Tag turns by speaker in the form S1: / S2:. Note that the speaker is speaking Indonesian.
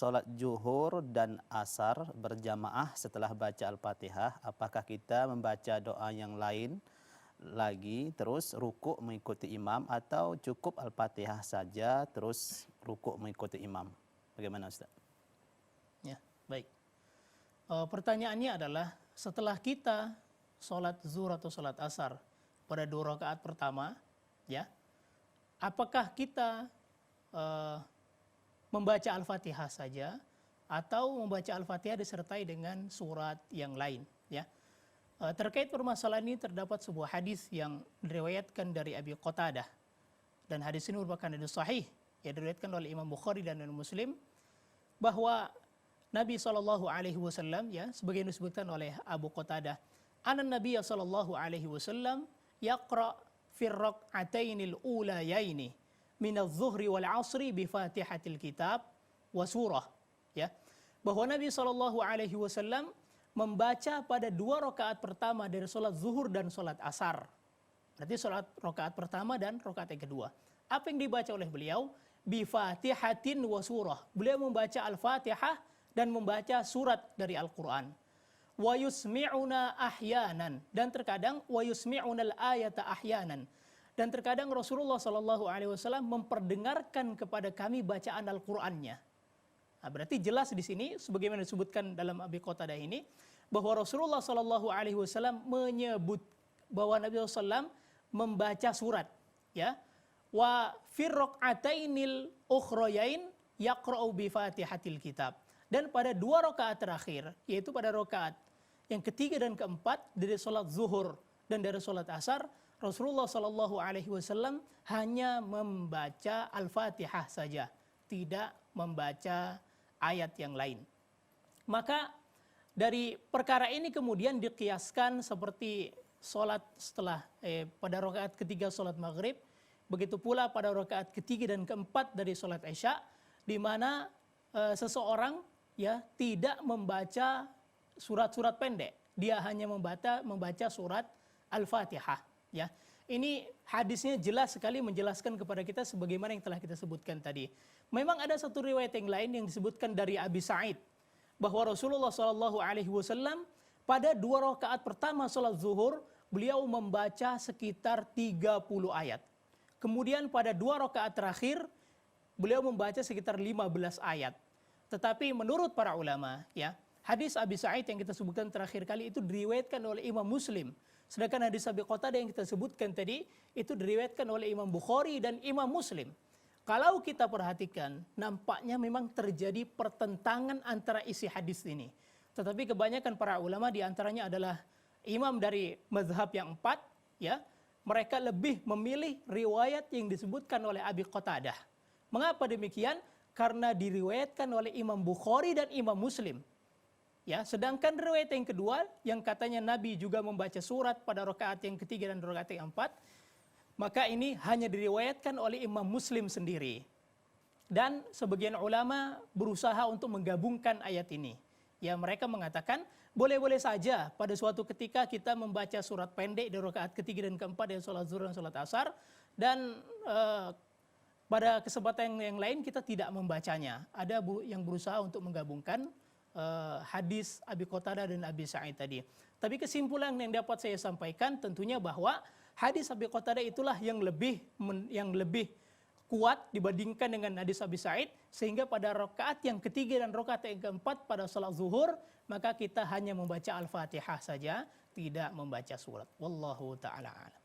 S1: solat zuhur dan asar berjamaah setelah baca Al-Fatihah, apakah kita membaca doa yang lain lagi terus rukuk mengikuti imam atau cukup Al-Fatihah saja terus rukuk mengikuti imam? Bagaimana Ustaz?
S2: Ya, baik. Pertanyaannya adalah setelah kita sholat zuhur atau sholat asar pada 2 rakaat pertama, ya, apakah kita membaca Al-Fatihah saja atau membaca Al-Fatihah disertai dengan surat yang lain, ya? Terkait permasalahan ini terdapat sebuah hadis yang diriwayatkan dari Abi Qatadah, dan hadis ini merupakan hadis sahih yang diriwayatkan oleh Imam Bukhari dan Imam Muslim, bahwa Nabi SAW, ya, sebagaimana disebutkan oleh Abu Qatadah, anan Nabi SAW yaqra fi rak'atainil ulayaini min adh-dhuhri wal 'asri bi Fatihatil kitab wa surah, ya, bahwa Nabi SAW membaca pada 2 rakaat pertama dari salat zuhur dan salat asar. Berarti salat rakaat pertama dan rakaat yang kedua. Apa yang dibaca oleh beliau? Bi Fatihatin wa surah. Beliau membaca Al-Fatihah dan membaca surat dari Al-Quran. Wa yusmi'una ahyanan, dan terkadang wa yusmi'una al-ayata ahyanan, dan terkadang Rasulullah SAW memperdengarkan kepada kami bacaan Al-Qur'annya. Nah, berarti jelas di sini sebagaimana disebutkan dalam Abi Qatadah ini bahwa Rasulullah SAW menyebut bahwa Nabi SAW membaca surat, ya. Wa fir rak'atainil ukhrayain yaqra'u bi Fatihatil kitab. Dan pada 2 rakaat terakhir, yaitu pada rakaat yang ketiga dan keempat dari sholat zuhur dan dari sholat asar, Rasulullah SAW hanya membaca Al-Fatihah saja, tidak membaca ayat yang lain. Maka dari perkara ini kemudian dikiaskan seperti sholat setelah pada rakaat ketiga sholat maghrib, begitu pula pada rakaat ketiga dan keempat dari sholat isya, di mana seseorang, ya, tidak membaca surat-surat pendek, dia hanya membaca surat Al-Fatihah, ya. Ini hadisnya jelas sekali menjelaskan kepada kita sebagaimana yang telah kita sebutkan tadi. Memang ada satu riwayat yang lain yang disebutkan dari Abi Sa'id bahwa Rasulullah SAW pada 2 rakaat pertama salat zuhur beliau membaca sekitar 30 ayat. Kemudian pada 2 rakaat terakhir beliau membaca sekitar 15 ayat. Tetapi menurut para ulama, ya, hadis Abi Sa'id yang kita sebutkan terakhir kali itu diriwayatkan oleh Imam Muslim. Sedangkan hadis Abi Qatadah yang kita sebutkan tadi itu diriwayatkan oleh Imam Bukhari dan Imam Muslim. Kalau kita perhatikan, nampaknya memang terjadi pertentangan antara isi hadis ini. Tetapi kebanyakan para ulama diantaranya adalah imam dari mazhab yang 4, ya, mereka lebih memilih riwayat yang disebutkan oleh Abi Qatadah. Mengapa demikian? Karena diriwayatkan oleh Imam Bukhari dan Imam Muslim. Ya, sedangkan riwayat yang kedua yang katanya Nabi juga membaca surat pada rakaat yang ketiga dan rakaat yang 4, maka ini hanya diriwayatkan oleh Imam Muslim sendiri. Dan sebagian ulama berusaha untuk menggabungkan ayat ini. Ya, mereka mengatakan boleh-boleh saja pada suatu ketika kita membaca surat pendek di rakaat ketiga dan keempat dari salat zuhur dan salat asar, dan pada kesempatan yang lain kita tidak membacanya. Ada yang berusaha untuk menggabungkan hadis Abi Qatadah dan Abi Sa'id tadi. Tapi kesimpulan yang dapat saya sampaikan tentunya bahwa hadis Abi Qatadah itulah yang lebih kuat dibandingkan dengan hadis Abi Sa'id, sehingga pada rakaat yang ketiga dan rakaat yang keempat pada salat zuhur maka kita hanya membaca Al-Fatihah saja, tidak membaca surat. Wallahu ta'ala a'lam.